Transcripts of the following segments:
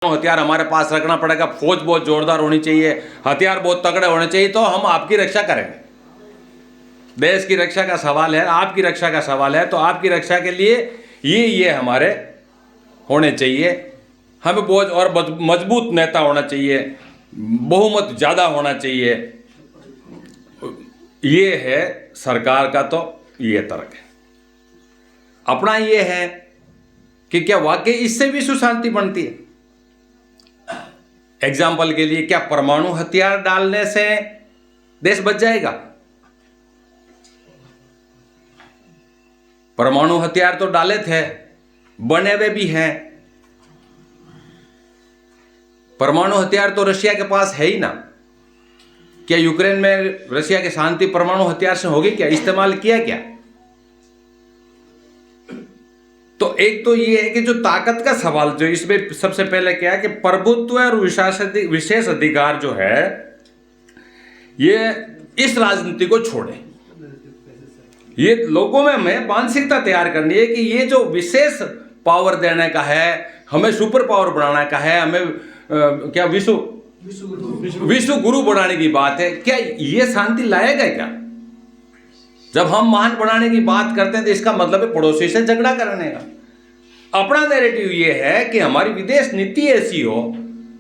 हथियार हमारे पास रखना पड़ेगा, फौज बहुत जोरदार होनी चाहिए, हथियार बहुत तगड़े होने चाहिए, तो हम आपकी रक्षा करेंगे। देश की रक्षा का सवाल है, आपकी रक्षा का सवाल है, तो आपकी रक्षा के लिए ये हमारे होने चाहिए। हमें बहुत और मजबूत नेता होना चाहिए, बहुमत ज्यादा होना चाहिए। ये है सरकार का तो ये तर्क है। अपना ये है कि क्या वाकई इससे विश्व शांति बनती है? एग्जाम्पल के लिए, क्या परमाणु हथियार डालने से देश बच जाएगा? परमाणु हथियार तो डाले थे, बने हुए भी हैं। परमाणु हथियार तो रशिया के पास है ही ना। क्या यूक्रेन में रशिया की शांति परमाणु हथियार से होगी क्या? इस्तेमाल किया क्या? तो एक तो ये है कि जो ताकत का सवाल जो इसमें सबसे पहले क्या है कि प्रभुत्व और विशेष अधिकार जो है, ये इस राजनीति को छोड़े। ये लोगों में हमें मानसिकता तैयार करनी है कि ये जो विशेष पावर देने का है, हमें सुपर पावर बनाने का है, हमें क्या विश्व गुरु बनाने की बात है, क्या ये शांति लाएगा क्या? जब हम महान बनाने की बात करते हैं तो इसका मतलब है पड़ोसी से झगड़ा करने का। अपना नैरेटिव ये है कि हमारी विदेश नीति ऐसी हो,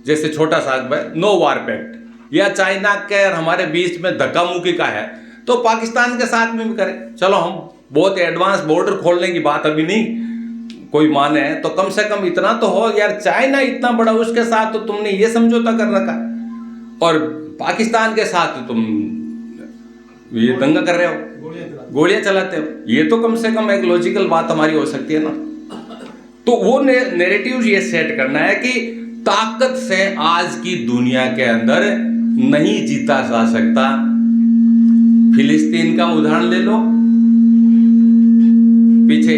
जैसे छोटा सा नो वार पैक्ट, या चाइना के और हमारे बीच में धक्का मुक्की का है तो पाकिस्तान के साथ में भी करें। चलो हम बहुत एडवांस बॉर्डर खोलने की बात अभी नहीं कोई माने, तो कम से कम इतना तो हो यार, चाइना इतना बड़ा, उसके साथ तो तुमने ये समझौता कर रखा और पाकिस्तान के साथ तो तुम ये दंगा कर रहे हो, गोलियां चलाते हो। ये तो कम से कम एक लॉजिकल बात हमारी हो सकती है ना। तो वो नैरेटिव ये सेट करना है कि ताकत से आज की दुनिया के अंदर नहीं जीता जा सकता। फिलिस्तीन का उदाहरण ले लो, पीछे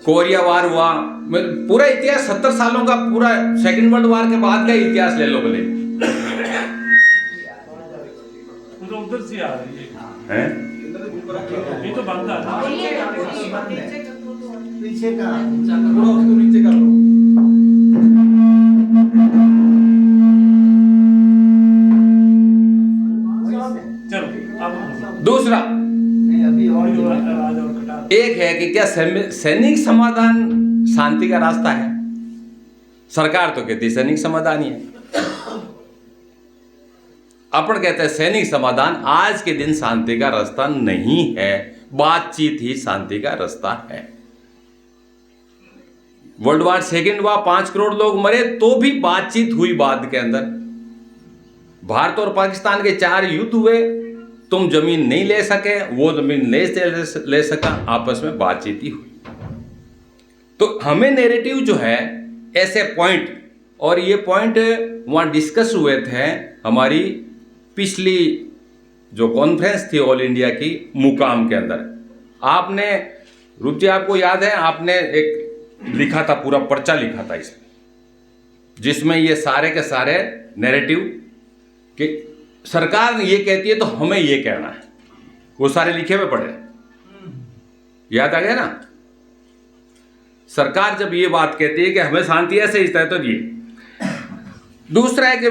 कोरिया वार हुआ, पूरा इतिहास 70 सालों का, पूरा सेकंड वर्ल्ड वार के बाद का इतिहास ले लो भले, उधर से आ रही है ये तो बनता है नीचे का, उसको नीचे कर लो। दूसरा एक है कि क्या सैनिक समाधान शांति का रास्ता है? सरकार तो कहती है सैनिक समाधान ही है, अपन कहते हैं सैनिक समाधान आज के दिन शांति का रास्ता नहीं है, बातचीत ही शांति का रास्ता है। वर्ल्ड वार सेकेंड हुआ, 5 करोड़ लोग मरे, तो भी बातचीत हुई बाद के अंदर। भारत और पाकिस्तान के 4 युद्ध हुए, तुम जमीन नहीं ले सके, वो जमीन ले सका, आपस में बातचीत ही हुई। तो हमें नैरेटिव जो है ऐसे पॉइंट, और ये पॉइंट वहां डिस्कस हुए थे हमारी पिछली जो कॉन्फ्रेंस थी ऑल इंडिया की मुकाम के अंदर। आपने रूप जी, आपको याद है, आपने एक लिखा था, पूरा पर्चा लिखा था इसमें, जिसमें ये सारे के सारे नैरेटिव कि सरकार ये कहती है तो हमें ये कहना है, वो सारे लिखे हुए पड़े, याद आ गया ना? सरकार जब ये बात कहती है कि हमें शांति ऐसे इस तरह, तो ये दूसरा है कि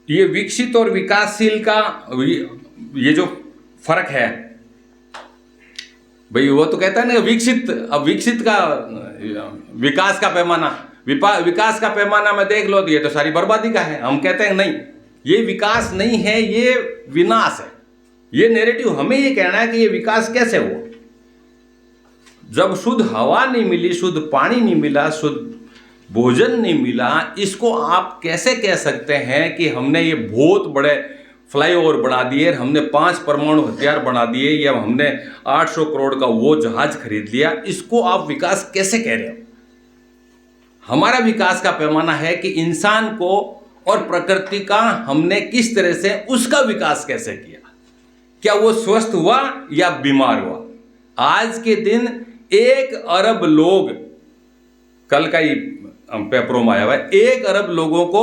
ये विकसित और विकासशील का ये जो फर्क है भाई, वो तो कहता है ना विकसित, अब विकसित का विकास का पैमाना, विकास का पैमाना में देख लो तो ये तो सारी बर्बादी का है। हम कहते हैं नहीं, ये विकास नहीं है, ये विनाश है। ये नैरेटिव हमें ये कहना है कि ये विकास कैसे हो? जब शुद्ध हवा नहीं मिली, शुद्ध पानी नहीं मिला, शुद्ध भोजन नहीं मिला, इसको आप कैसे कह सकते हैं कि हमने ये बहुत बड़े फ्लाईओवर बना दिए, हमने 5 परमाणु हथियार बना दिए, या हमने 800 करोड़ का वो जहाज खरीद लिया, इसको आप विकास कैसे कह रहे हो? हमारा विकास का पैमाना है कि इंसान को और प्रकृति का हमने किस तरह से उसका विकास कैसे किया, क्या वो स्वस्थ हुआ या बीमार हुआ। आज के दिन 1 अरब लोग, कल का ही पेपरों में आया हुआ है, 1 अरब लोगों को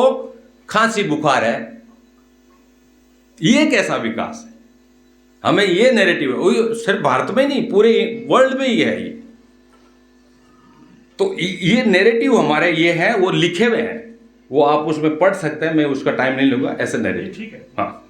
खांसी बुखार है। ये कैसा विकास है? हमें ये नैरेटिव है, सिर्फ भारत में नहीं, पूरे वर्ल्ड में ही है ये। तो ये नैरेटिव हमारे ये हैं, वो लिखे हुए हैं, वो आप उसमें पढ़ सकते हैं, मैं उसका टाइम नहीं लूंगा, ऐसे नैरेटिव। ठीक है। हाँ।